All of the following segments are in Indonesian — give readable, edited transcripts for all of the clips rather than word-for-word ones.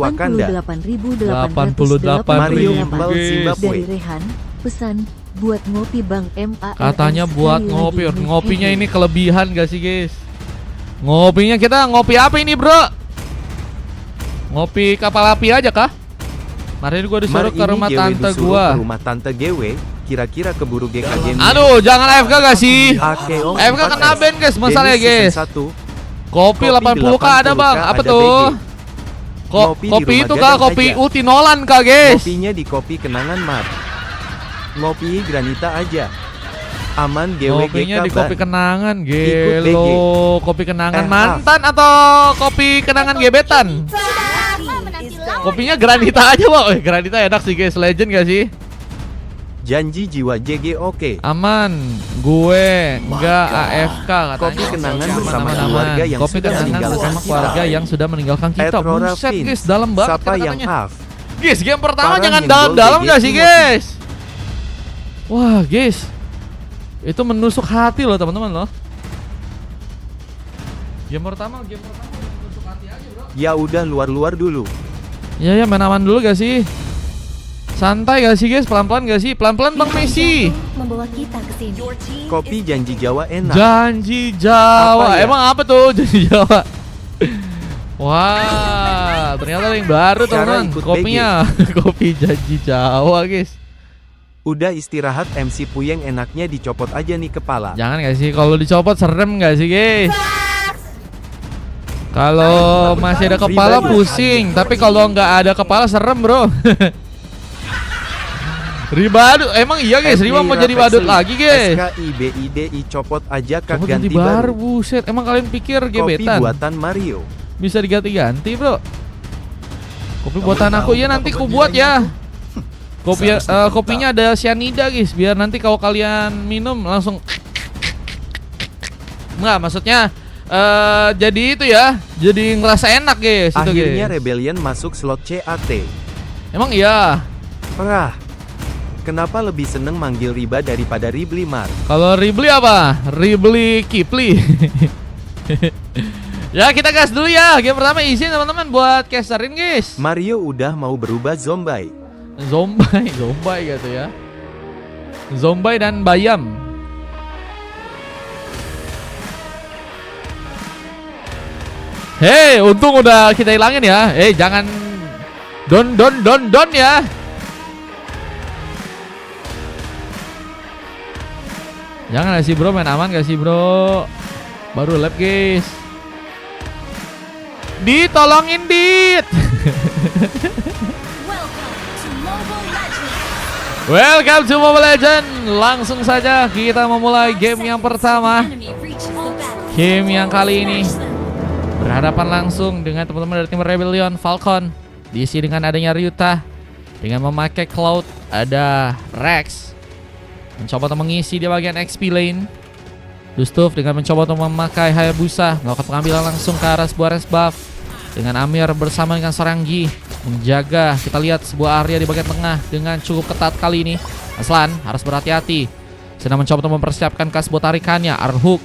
Wakanda. 88.888 Mario ribu, Iqbal guys. Zimbabwe. Dari Rehan, pesan buat ngopi Bang MALS. Katanya buat sekali ngopi. lagi nih. Ngopinya ini kelebihan gak sih, guys? Ngopinya kita ngopi apa ini, bro? Ngopi kapal api aja kah? Kemarin gua disuruh ke rumah tante gua. Ke rumah tante GW, kira-kira keburu GKG. Aduh, jangan AFK gak sih? Akeong AFK kena 4S. ban, guys, masalahnya, Dennis guys. season 1. Kopi 80k ada, Bang. Apa ada tuh? BG. Ngopi di Kopi rumah itu kah? Gadang Kopi aja. Uti Nolan kah, guys? Kopinya di kopi kenangan Mar. Ngopi Granita aja. Aman GWG Kopinya di kabar. kopi kenangan, Ikut BG. gelo. Kopi kenangan Maaf. mantan atau kopi kenangan gebetan? Kopinya Granita aja, Bang. Granita enak sih, guys. Legend gak sih? Janji jiwa JG oke. Aman, gue nggak AFK katanya. Kopi kenangan bersama Aman-aman. keluarga yang Kopi sudah kenangan meninggalkan bersama kita. keluarga yang sudah meninggalkan kita. Etrora Buset, Fins. guys, dalam banget Siapa yang katanya. half? Guys, game pertama Parah jangan nyenggol dalam-dalam GG gak sih, Timothy. guys? Wah, guys, itu menusuk hati loh, teman-teman loh. Game pertama menusuk hati aja, bro. Ya udah luar-luar dulu. Ya, main aman dulu gak sih? Santai gak sih, guys? Pelan-pelan gak sih? Pelan-pelan, Bang Messi. Membawa kita ke sini. Kopi janji Jawa enak. Janji Jawa. Apa ya? Emang apa tuh janji Jawa? Wah, ternyata ada yang baru, Cara teman-teman. ikut Kopinya kopi janji Jawa, guys. Udah istirahat MC Puyeng enaknya dicopot aja nih kepala. Jangan gak sih? Kalau dicopot serem gak sih, guys? Kalau masih ada kepala pusing, tapi kalau nggak ada kepala serem, bro. Ribadut, emang iya, guys? Riba mau jadi badut lagi, guys? SKIBIDI copot aja kak Copot ganti ganti baru. buset. Emang kalian pikir Kopi gebetan buatan Mario. bisa diganti-ganti, bro? Kopi buatan aku ya, nanti ku buat ya. Kopi kopinya ada cyanida, guys, biar nanti kalau kalian minum langsung. Enggak, maksudnya jadi itu ya, jadi ngerasa enak, guys. Itu, Akhirnya guys. Rebellion masuk slot CAT. Emang iya. Perah. Kenapa lebih seneng manggil Riba daripada Ribli Mar? Kalau Ribli apa? Ribli Kipli. Ya, kita gas dulu ya. Game pertama izin teman-teman buat casterin, guys. Mario udah mau berubah zombie. Zombie gitu ya. Zombie dan Bayam. Hei, untung udah kita hilangin ya. Jangan don ya. Jangan gak sih, bro, main aman gak sih, bro? Baru lap, guys. Ditolongin, Dit. Welcome to Mobile Legends. Langsung saja kita memulai game yang pertama. Game yang kali ini berhadapan langsung dengan teman-teman dari tim Rebellion Falcon. Diisi dengan adanya Ryuta, dengan memakai Cloud, ada Rex mencoba untuk mengisi di bagian XP lane. Dustuf dengan mencoba untuk memakai Hayabusa, melakukan pengambilan langsung ke arah sebuah res buff. Dengan Amir bersama dengan Saranggi menjaga, kita lihat sebuah area di bagian tengah dengan cukup ketat kali ini. Aslan harus berhati-hati, sedang mencoba untuk mempersiapkan kasbo tarikannya, Arhook,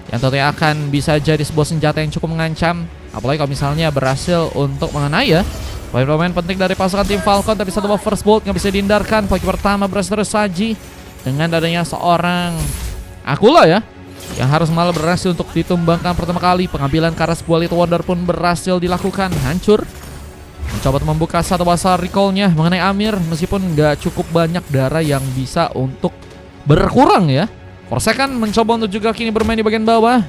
yang tentunya akan bisa jadi sebuah senjata yang cukup mengancam. Apalagi kalau misalnya berhasil untuk mengenai ya pemain-pemain penting dari pasukan tim Falcon. Tapi satu buah first bolt nggak bisa dihindarkan. Poin pertama berhasil tersaji dengan adanya seorang Akula ya, yang harus malah berhasil untuk ditumbangkan pertama kali. Pengambilan ke arah sebuah Little Wonder pun berhasil dilakukan. Hancur. Mencoba untuk membuka satu besar recall-nya mengenai Amir, meskipun nggak cukup banyak darah yang bisa untuk berkurang ya. Forsaken mencoba untuk juga kini bermain di bagian bawah.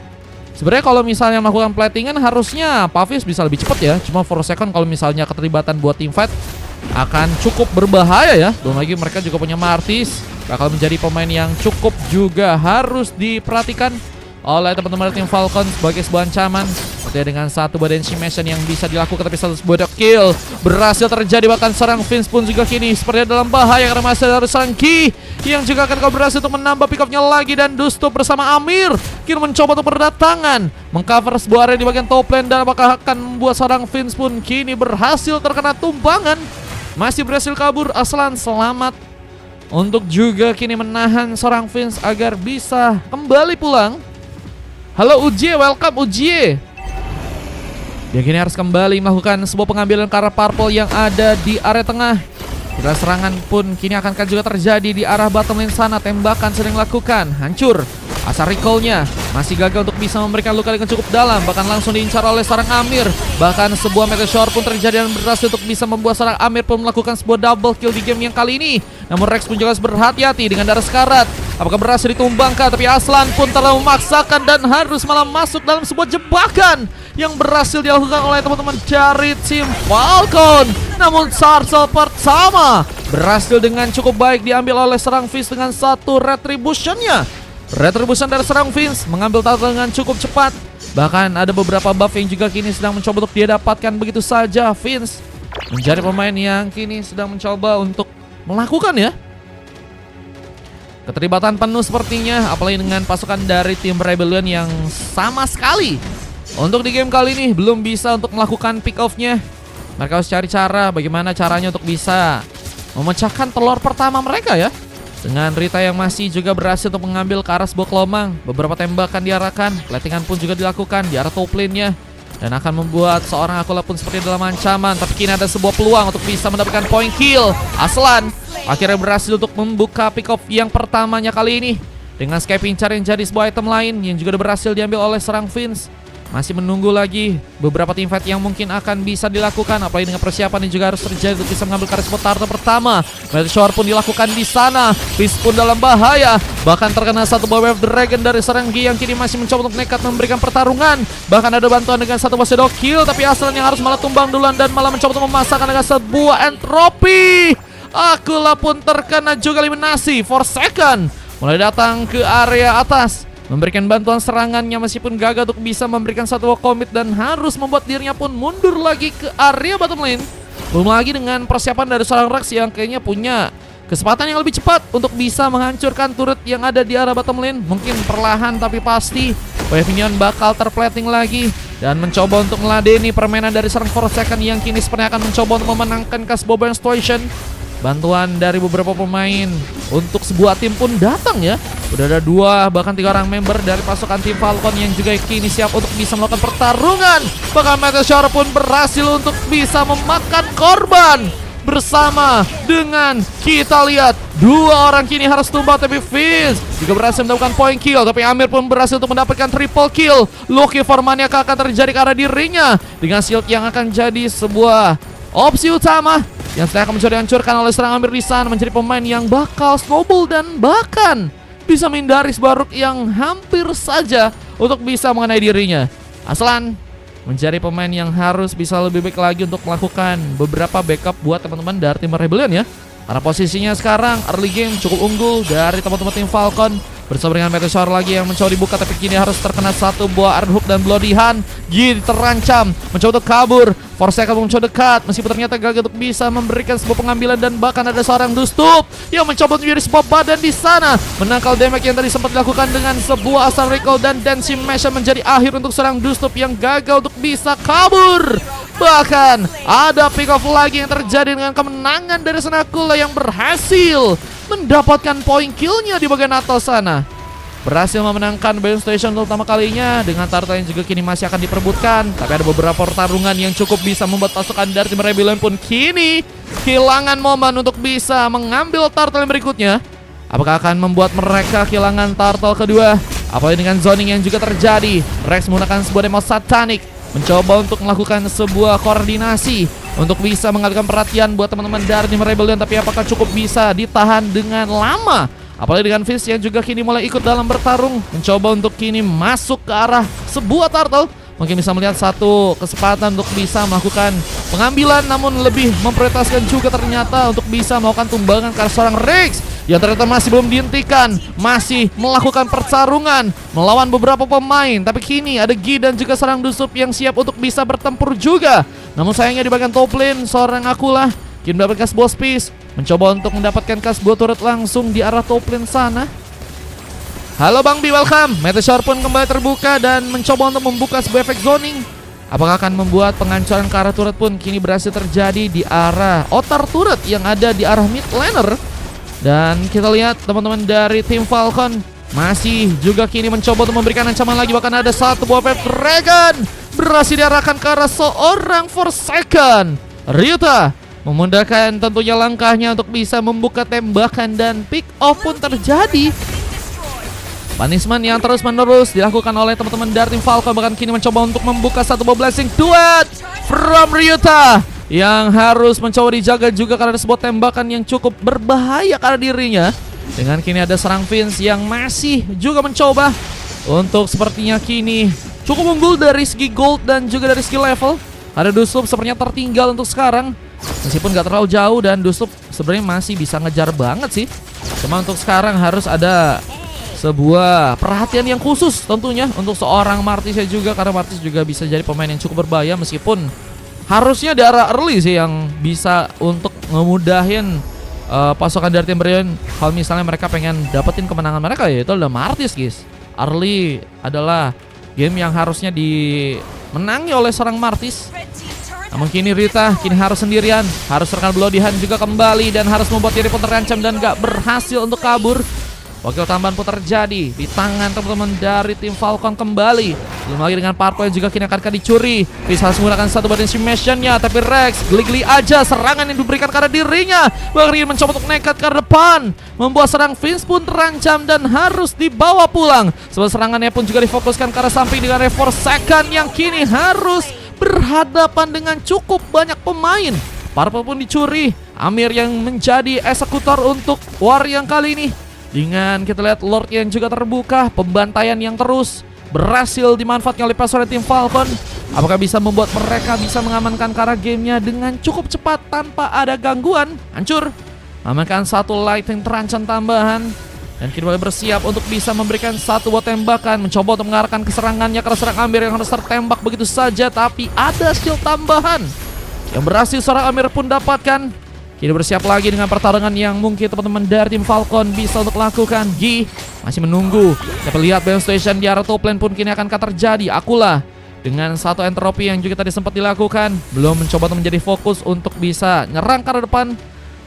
Sebenarnya kalau misalnya melakukan platingan harusnya Pavis bisa lebih cepat ya. Cuma Forsaken kalau misalnya keterlibatan buat team fight akan cukup berbahaya ya. Belum lagi mereka juga punya Martis, bakal menjadi pemain yang cukup juga harus diperhatikan oleh teman-teman tim Falcon sebagai sebuah ancaman. Seperti dengan satu badan mission yang bisa dilakukan, tapi satu sebuah kill berhasil terjadi. Bahkan serang Vince pun juga kini seperti dalam bahaya karena masih ada serang Ki yang juga akan berhasil untuk menambah pick up-nya lagi. Dan Dusto bersama Amir kini mencoba untuk berdatangan mengcover sebuah area di bagian top lane, dan apakah akan membuat seorang Vince pun kini berhasil terkena tumpangan. Masih berhasil kabur. Aslan selamat untuk juga kini menahan seorang Vince agar bisa kembali pulang. Halo Ujie, welcome Ujie. Dia kini harus kembali melakukan sebuah pengambilan ke arah Purple yang ada di area tengah. Bila serangan pun kini akan juga terjadi di arah bottom lane sana. Tembakan sedang dilakukan, hancur. Asal recall-nya masih gagal untuk bisa memberikan luka dengan cukup dalam. Bahkan langsung diincar oleh seorang Amir. Bahkan sebuah Meteor Shower pun terjadi dan berhasil untuk bisa membuat seorang Amir pun melakukan sebuah double kill di game yang kali ini. Namun Rex pun juga harus berhati-hati dengan darah sekarat. Apakah berhasil ditumbangkan? Tapi Aslan pun terlalu memaksakan dan harus malah masuk dalam sebuah jebakan yang berhasil dilakukan oleh teman-teman dari tim Falcon. Namun Sarsel pertama berhasil dengan cukup baik diambil oleh serang Fizz dengan satu retribution-nya. Retribution dari serang Vince mengambil turtle dengan cukup cepat. Bahkan ada beberapa buff yang juga kini sedang mencoba untuk dia dapatkan begitu saja. Vince menjadi pemain yang kini sedang mencoba untuk melakukan ya keterlibatan penuh sepertinya. Apalagi dengan pasukan dari tim Rebellion yang sama sekali untuk di game kali ini belum bisa untuk melakukan pick off-nya. Mereka harus cari cara bagaimana caranya untuk bisa memecahkan telur pertama mereka ya. Dengan Rita yang masih juga berhasil untuk mengambil ke arah sebuah kelomang. Beberapa tembakan diarahkan, platingan pun juga dilakukan di arah top lane-nya. Dan akan membuat seorang Akula pun seperti dalam ancaman. Tapi kini ada sebuah peluang untuk bisa mendapatkan point kill. Aslan akhirnya berhasil untuk membuka pick off yang pertamanya kali ini. Dengan Skyping Char yang jadi sebuah item lain yang juga berhasil diambil oleh serang Vince. Masih menunggu lagi beberapa teamfight yang mungkin akan bisa dilakukan. Apalagi dengan persiapan yang juga harus terjadi untuk bisa mengambil karis turtle pertama. Meteor Shower pun dilakukan di sana. Fizz pun dalam bahaya. Bahkan terkena satu buah wave dragon dari serang Gi yang kini masih mencoba untuk nekat memberikan pertarungan. Bahkan ada bantuan dengan satu buah shadow kill. Tapi Aslan yang harus malah tumbang duluan dan malah mencoba untuk memasakkan dengan sebuah entropi. Akula pun terkena juga eliminasi. Forsaken mulai datang ke area atas, memberikan bantuan serangannya meskipun gagal untuk bisa memberikan satu komit dan harus membuat dirinya pun mundur lagi ke area bottom lane. Belum lagi dengan persiapan dari seorang Rex yang kayaknya punya kesempatan yang lebih cepat untuk bisa menghancurkan turret yang ada di arah bottom lane. Mungkin perlahan tapi pasti Wave Minion bakal terplating lagi dan mencoba untuk meladeni permainan dari seorang Forsaken yang kini sepertinya akan mencoba untuk memenangkan Cast Bobo Situation. Bantuan dari beberapa pemain untuk sebuah tim pun datang ya. Udah ada 2 bahkan 3 orang member dari pasukan tim Falcon yang juga kini siap untuk bisa melakukan pertarungan. Bahkan Meteor Shower pun berhasil untuk bisa memakan korban. Bersama dengan kita lihat 2 orang kini harus tumbang. Tapi Fizz juga berhasil mendapatkan point kill. Tapi Amir pun berhasil untuk mendapatkan triple kill. Lucky for Maniac akan terjadi ke arah dirinya dengan shield yang akan jadi sebuah opsi utama yang saya akan mencoba dihancurkan oleh serang Amir di sana, menjadi pemain yang bakal snowball dan bahkan bisa menghindari sebuah rook yang hampir saja untuk bisa mengenai dirinya. Aslan menjadi pemain yang harus bisa lebih baik lagi untuk melakukan beberapa backup buat teman-teman dari tim Rebellion ya. Karena posisinya sekarang early game cukup unggul dari teman-teman tim Falcon. Bersama dengan Meteor Shower lagi yang mencoba dibuka, tapi kini harus terkena satu buah Iron Hook dan Bloody Hand. Gi terancam, mencoba untuk kabur. Forsaken mencoba dekat, meskipun ternyata gagal untuk bisa memberikan sebuah pengambilan. Dan bahkan ada seorang Dustup yang mencoba untuk menjadi sebuah badan di sana, menangkal damage yang tadi sempat dilakukan dengan sebuah Asal Recall. Dan Dancing Mesh menjadi akhir untuk seorang Dustup yang gagal untuk bisa kabur. Bahkan ada pick off lagi yang terjadi dengan kemenangan dari Senakula yang berhasil mendapatkan point killnya di bagian atas sana. Berhasil memenangkan Balance Station untuk pertama kalinya dengan turtle yang juga kini masih akan diperebutkan. Tapi ada beberapa pertarungan yang cukup bisa membuat pasukan dari tim Rebellion pun kini kehilangan momen untuk bisa mengambil turtle yang berikutnya. Apakah akan membuat mereka kehilangan turtle kedua? Apalagi dengan zoning yang juga terjadi. Rex menggunakan sebuah demo satanik, mencoba untuk melakukan sebuah koordinasi untuk bisa mengalihkan perhatian buat teman-teman dari tim Rebellion. Tapi apakah cukup bisa ditahan dengan lama? Apalagi dengan Fizz yang juga kini mulai ikut dalam bertarung, mencoba untuk kini masuk ke arah sebuah turtle. Mungkin bisa melihat satu kesempatan untuk bisa melakukan pengambilan, namun lebih memprioritaskan juga ternyata untuk bisa melakukan tumbangan ke arah seorang Rex yang ternyata masih belum dihentikan, masih melakukan pertarungan melawan beberapa pemain. Tapi kini ada Gi dan juga seorang Dustup yang siap untuk bisa bertempur juga. Namun sayangnya di bagian top lane seorang Akula kini mendapatkan sebuah space, mencoba untuk mendapatkan sebuah turret langsung di arah top lane sana. Halo Bang B, welcome. Meteor Shower pun kembali terbuka dan mencoba untuk membuka sebuah efek zoning. Apakah akan membuat penghancuran ke arah turret pun kini berhasil terjadi di arah outer turret yang ada di arah mid laner. Dan kita lihat teman-teman dari tim Falcon masih juga kini mencoba untuk memberikan ancaman lagi. Bahkan ada satu buah wave dragon berhasil diarahkan ke arah seorang Forsaken. Ryuta memudahkan tentunya langkahnya untuk bisa membuka tembakan dan pick off pun terjadi. Punishment yang terus menerus dilakukan oleh teman-teman dari tim Falcon, bahkan kini mencoba untuk membuka satu buah blessing duet from Ryuta yang harus mencoba dijaga juga karena ada sebuah tembakan yang cukup berbahaya karena dirinya. Dengan kini ada serang Vince yang masih juga mencoba untuk sepertinya kini cukup unggul dari segi gold dan juga dari segi level. Ada Duslup sepertinya tertinggal untuk sekarang, meskipun gak terlalu jauh, dan Duslup sebenarnya masih bisa ngejar banget sih. Cuma untuk sekarang harus ada sebuah perhatian yang khusus tentunya untuk seorang Martis ya juga, karena Martis juga bisa jadi pemain yang cukup berbahaya, meskipun harusnya di arah early sih yang bisa untuk ngemudahin pasukan dari tim Rebellion kalau misalnya mereka pengen dapetin kemenangan mereka, yaitu adalah Martis guys. Early adalah game yang harusnya dimenangi oleh seorang Martis. Namun kini Rita kini harus sendirian, harus terkena Bloody Hand juga kembali, dan harus membuat diri pun terancam dan gak berhasil untuk kabur. Wakil tambahan pun terjadi di tangan teman-teman dari tim Falcon kembali. Belum lagi dengan Parkour yang juga kini akan dicuri. Bisa harus menggunakan satu badan simulation-nya, tapi Rex geli-geli aja serangan yang diberikan karena dirinya. Bahkan ingin mencoba untuk nekat ke depan, membuat serang Vince pun terancam dan harus dibawa pulang. Sebab serangannya pun juga difokuskan ke arah samping dengan Forsaken yang kini harus berhadapan dengan cukup banyak pemain. Parkour pun dicuri. Amir yang menjadi eksekutor untuk war yang kali ini. Dengan kita lihat Lord yang juga terbuka, pembantaian yang terus berhasil dimanfaatkan oleh pasukan tim Falcon. Apakah bisa membuat mereka bisa mengamankan karena gamenya dengan cukup cepat tanpa ada gangguan? Hancur, mengamankan satu lightning terancam tambahan, dan kini mulai bersiap untuk bisa memberikan satu buah tembakan, mencoba untuk mengarahkan keserangannya ke serang Amir yang harus tertembak begitu saja, tapi ada shield tambahan yang berhasil seorang Amir pun dapatkan. Kini bersiap lagi dengan pertarungan yang mungkin teman-teman dari tim Falcon bisa untuk lakukan. Gi masih menunggu. Dapat lihat Bam Station di arah top lane pun kini akan terjadi. Akulah dengan satu entropi yang juga tadi sempat dilakukan, belum mencoba untuk menjadi fokus untuk bisa nyerang ke arah depan.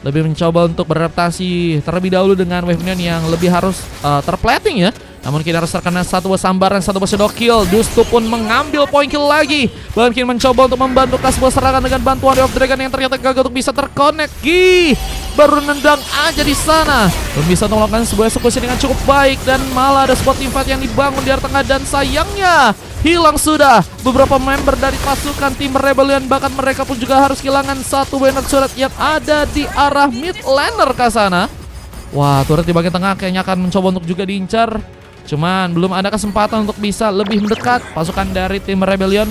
Lebih mencoba untuk beradaptasi terlebih dahulu dengan wave minion yang lebih harus terplating ya. Namun kini harus terkena satu buah sambaran, satu buah shadow kill. Dustu pun mengambil poin kill lagi. Bahkan kini mencoba untuk membantu sebuah serangan dengan bantuan of Dragon yang ternyata gagal untuk bisa terkonek. Gi baru nendang aja di sana, belum bisa untuk melakukan sebuah eksekusi dengan cukup baik, dan malah ada spot team fight yang dibangun di arah tengah, dan sayangnya hilang sudah beberapa member dari pasukan tim Rebellion. Bahkan mereka pun juga harus kehilangan satu banner surat yang ada di arah mid laner ke sana. Wah, turret di bagian tengah kayaknya akan mencoba untuk juga diincar. Cuman belum ada kesempatan untuk bisa lebih mendekat pasukan dari tim Rebellion.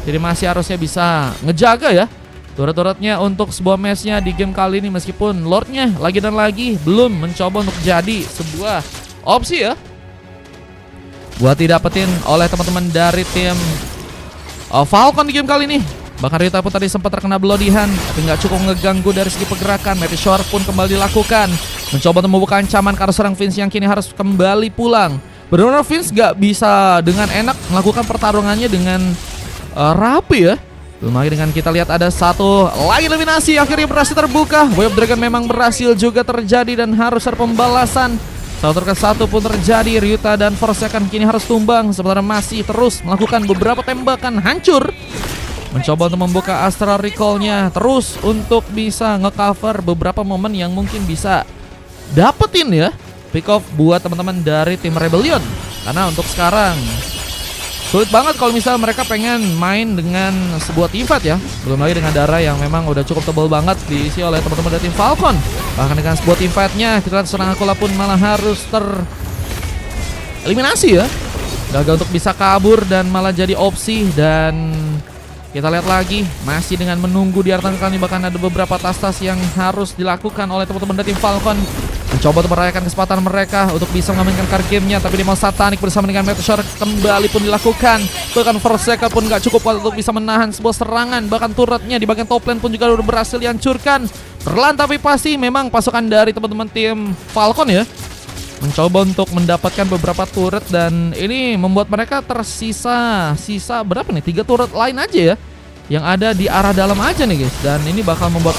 Jadi masih harusnya bisa ngejaga ya turret-turretnya untuk sebuah matchnya di game kali ini. Meskipun Lordnya lagi dan lagi belum mencoba untuk jadi sebuah opsi ya buat didapetin oleh teman-teman dari tim Falcon di game kali ini. Bahkan Rita pun tadi sempat terkena Bloody Hand, tapi nggak cukup ngeganggu dari segi pergerakan. Meteor pun kembali dilakukan, mencoba untuk membuka ancaman karena serang Vince yang kini harus kembali pulang. Benar-benar Vince nggak bisa dengan enak melakukan pertarungannya dengan rapi ya. Belum lagi dengan kita lihat ada satu lagi eliminasi akhirnya berhasil terbuka. Wave Dragon memang berhasil juga terjadi dan harus ada pembalasan. Satu ke satu pun terjadi. Ryuta dan Forsaken kini harus tumbang, sementara masih terus melakukan beberapa tembakan hancur. Mencoba untuk membuka Astral Recall-nya terus untuk bisa ngecover beberapa momen yang mungkin bisa dapetin ya pick off buat teman-teman dari tim Rebellion. Karena untuk sekarang sulit banget kalau misalnya mereka pengen main dengan sebuah team fight ya. Belum lagi dengan darah yang memang udah cukup tebal banget diisi oleh teman-teman dari tim Falcon. Bahkan dengan sebuah team fight-nya kita lihat serang Akula pun malah harus tereliminasi ya. Gagal untuk bisa kabur dan malah jadi opsi. Dan kita lihat lagi masih dengan menunggu di arah tengah kali. Bahkan ada beberapa tas-tas yang harus dilakukan oleh teman-teman dari tim Falcon, mencoba untuk merayakan kesempatan mereka untuk bisa mengamankan card gamenya. Tapi di mau Satanik bersama dengan Meteor kembali pun dilakukan. Bahkan Forsaken pun gak cukup kuat untuk bisa menahan sebuah serangan. Bahkan turretnya di bagian top lane pun juga udah berhasil dihancurkan perlahan tapi pasti. Memang pasukan dari teman-teman tim Falcon ya mencoba untuk mendapatkan beberapa turret, dan ini membuat mereka tersisa berapa nih, 3 turret lain aja ya yang ada di arah dalam aja nih guys. Dan ini bakal membuat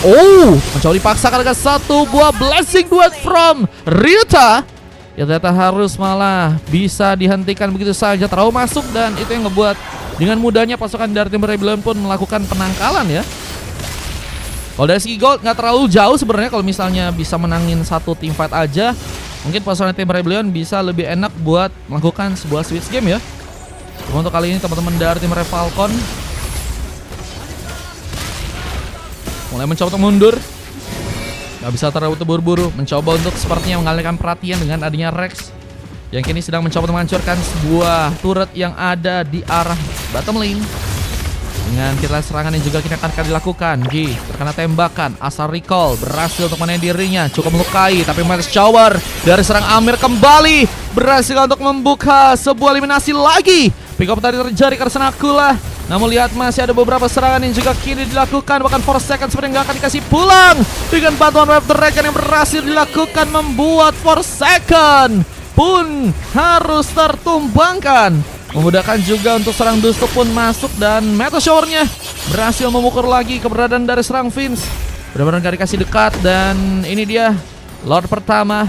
mencoba dipaksakan dengan satu buah blessing duet from Ryuta yang ternyata harus malah bisa dihentikan begitu saja, terlalu masuk, dan itu yang ngebuat Dengan mudahnya pasukan dari tim Rebellion pun melakukan penangkalan ya. Kalau dari segi gold nggak terlalu jauh sebenarnya, kalau misalnya bisa menangin satu team fight aja, mungkin pasukan tim Rebellion bisa lebih enak buat melakukan sebuah switch game ya. Cuma untuk kali ini teman-teman dari tim Red Falcon mulai mencoba untuk mundur. Gak bisa terlalu terburu-buru, mencoba untuk sepertinya mengalihkan perhatian dengan adanya Rex yang kini sedang mencoba untuk menghancurkan sebuah turret yang ada di arah bottom lane. Dengan kita serangan yang juga kini akan dilakukan. G terkena tembakan, asal recall berhasil untuk menahan dirinya, cukup melukai, tapi Meteor Shower dari serang Amir kembali berhasil untuk membuka sebuah eliminasi lagi. Pick up tadi terjadi karena Akula. Namun lihat masih ada beberapa serangan yang juga kini dilakukan, bahkan Forsaken seperti nggak akan dikasih pulang. Dengan bantuan Web Dragon yang berhasil dilakukan membuat Forsaken pun harus tertumbangkan. Memudahkan juga untuk serang Dustu pun masuk dan Meteor Shower-nya berhasil memukul lagi keberadaan dari serang Vince. Benar-benar gak dikasih dekat dan ini dia Lord pertama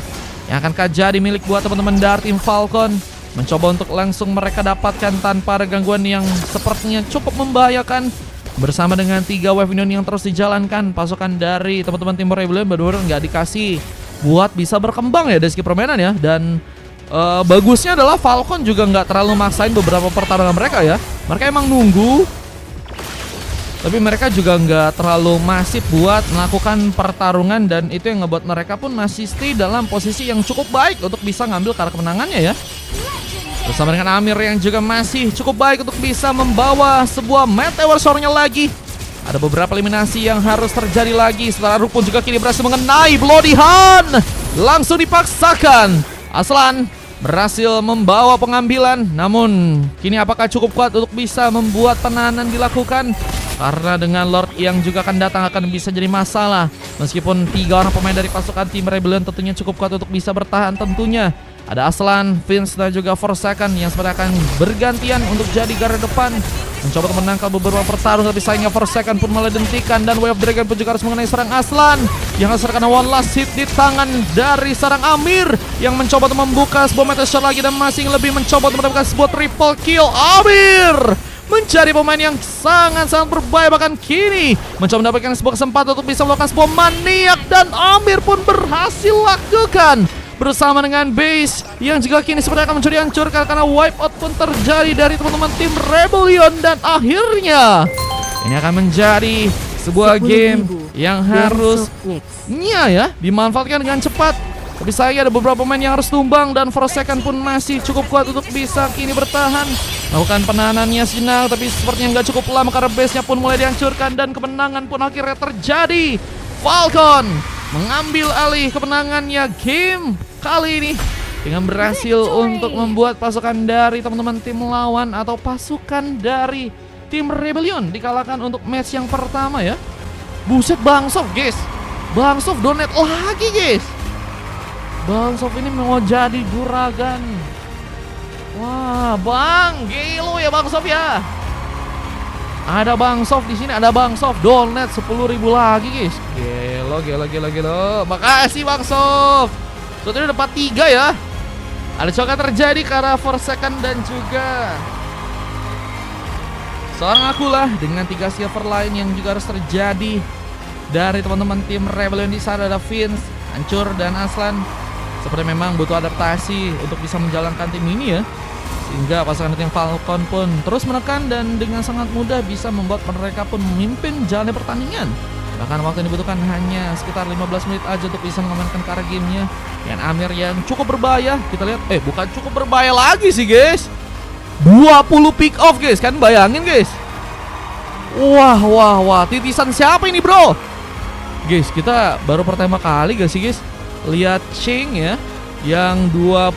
yang akan jadi milik buat teman-teman dari tim Falcon. Mencoba untuk langsung mereka dapatkan tanpa ada gangguan yang sepertinya cukup membahayakan. Bersama dengan 3 wave minion yang terus dijalankan, pasukan dari teman-teman tim Rebellion benar-benar gak dikasih buat bisa berkembang ya dari segi permainan ya. Dan bagusnya adalah Falcon juga nggak terlalu maksain beberapa pertarungan mereka ya. Mereka emang nunggu, tapi mereka juga nggak terlalu masif buat melakukan pertarungan. Dan itu yang ngebuat mereka pun masih stay dalam posisi yang cukup baik untuk bisa ngambil karena kemenangannya ya. Bersama dengan Amir yang juga masih cukup baik untuk bisa membawa sebuah Meteor Shower-nya lagi. Ada beberapa eliminasi yang harus terjadi lagi. Setelah Rukun juga kini berhasil mengenai Bloody Hand. Langsung dipaksakan. Aslan berhasil membawa pengambilan. Namun kini apakah cukup kuat untuk bisa membuat penahanan dilakukan? Karena dengan Lord yang juga akan datang akan bisa jadi masalah. Meskipun 3 orang pemain dari pasukan tim Rebellion tentunya cukup kuat untuk bisa bertahan tentunya. Ada Aslan, Vince dan juga Forsaken yang sebenarnya akan bergantian untuk jadi garda depan. Mencoba untuk menangkal beberapa pertarungan, tapi sayangnya Forsaken pun malah dihentikan. Dan Wave Dragon pun juga harus mengenai serang Aslan yang harus terkena one last hit di tangan dari serang Amir yang mencoba untuk membuka sebuah Meteor Shower lagi dan masih lebih mencoba untuk mendapatkan sebuah triple kill. Amir menjadi pemain yang sangat-sangat berbahaya, bahkan kini mencoba mendapatkan sebuah kesempatan untuk bisa melakukan sebuah maniak. Dan Amir pun berhasil lakukan bersama dengan base yang juga kini sepertinya akan menjadi hancurkan karena wipe out pun terjadi dari teman-teman tim Rebellion. Dan akhirnya ini akan menjadi sebuah game yang harusnya ya dimanfaatkan dengan cepat. Tapi saya ada beberapa pemain yang harus tumbang dan Forsaken pun masih cukup kuat untuk bisa kini bertahan. Melakukan penahanannya sinar, tapi sepertinya nggak cukup lama karena base-nya pun mulai dihancurkan dan kemenangan pun akhirnya terjadi. Falcon mengambil alih kemenangannya game kali ini dengan berhasil untuk membuat pasukan dari teman-teman tim lawan atau pasukan dari tim Rebellion dikalahkan untuk match yang pertama ya. Buset, Bang Sof guys, Bang Sof donate lagi guys. Bang Sof ini mau jadi juragan. Wah Bang, gelo ya Bang Sof ya. Ada Bang Sof di sini, ada Bang Sof donate 10.000 lagi guys. Gelo. Makasih Bang Sof. Sudah dapat 3 ya. Ada coba terjadi karena Forsaken dan juga seorang Akula dengan 3 silver line yang juga harus terjadi dari teman-teman tim Rebellion. Di sana ada Vince, Hancur dan Aslan. Seperti memang butuh adaptasi untuk bisa menjalankan tim ini ya. Sehingga pasangan tim Falcon pun terus menekan dan dengan sangat mudah bisa membuat mereka pun memimpin jalannya pertandingan. Bahkan waktu yang dibutuhkan hanya sekitar 15 menit aja untuk bisa mengamankan cara gamenya. Dan Amir yang cukup berbahaya. Kita lihat, bukan cukup berbahaya lagi sih guys. 20 pick off guys, kan bayangin guys. Wah, titisan siapa ini bro? Guys, kita baru pertama kali gak sih guys lihat Ching ya, yang 20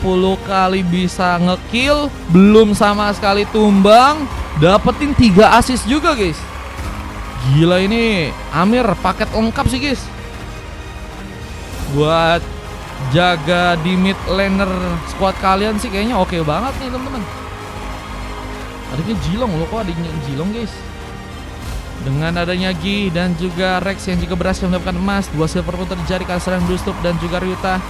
kali bisa ngekill, belum sama sekali tumbang, dapetin 3 assist juga guys. Gila ini Amir paket lengkap sih guys. Buat jaga di mid laner squad kalian sih kayaknya oke banget nih teman-teman. Adanya Jilong loh, kok adanya Jilong guys. Dengan adanya Gi dan juga Rex yang juga berhasil mendapatkan emas, 2 silver pun terjadi karena serang Dustup dan juga Ryuta.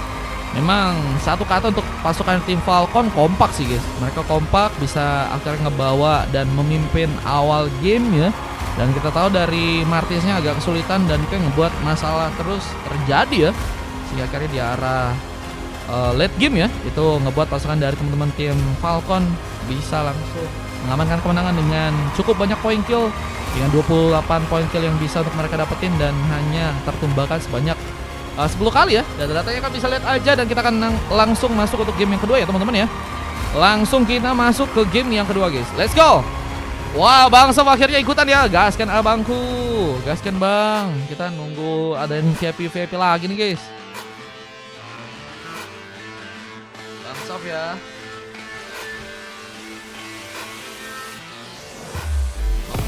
Memang satu kata untuk pasukan tim Falcon, kompak sih guys. Mereka kompak, bisa akhirnya ngebawa dan memimpin awal game ya. Dan kita tahu dari Martinsnya agak kesulitan dan itu yang ngebuat masalah terus terjadi ya. Sehingga akhirnya di arah late game ya, itu ngebuat pasukan dari teman-teman tim Falcon bisa langsung mengamankan kemenangan dengan cukup banyak poin kill, dengan 28 poin kill yang bisa untuk mereka dapetin dan hanya tertumbangkan sebanyak 10 kali ya. Dan datanya kan bisa lihat aja, dan kita akan langsung masuk untuk game yang kedua ya teman-teman ya. Langsung kita masuk ke game yang kedua guys. Let's go. Wah, Bang Sof akhirnya ikutan ya. Gaskan abangku. Gaskan Bang. Kita nunggu ada yang VIP lagi nih guys. Bang Sof ya.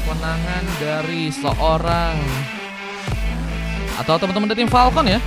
Kemenangan dari seorang atau teman-teman dari tim Falcon ya.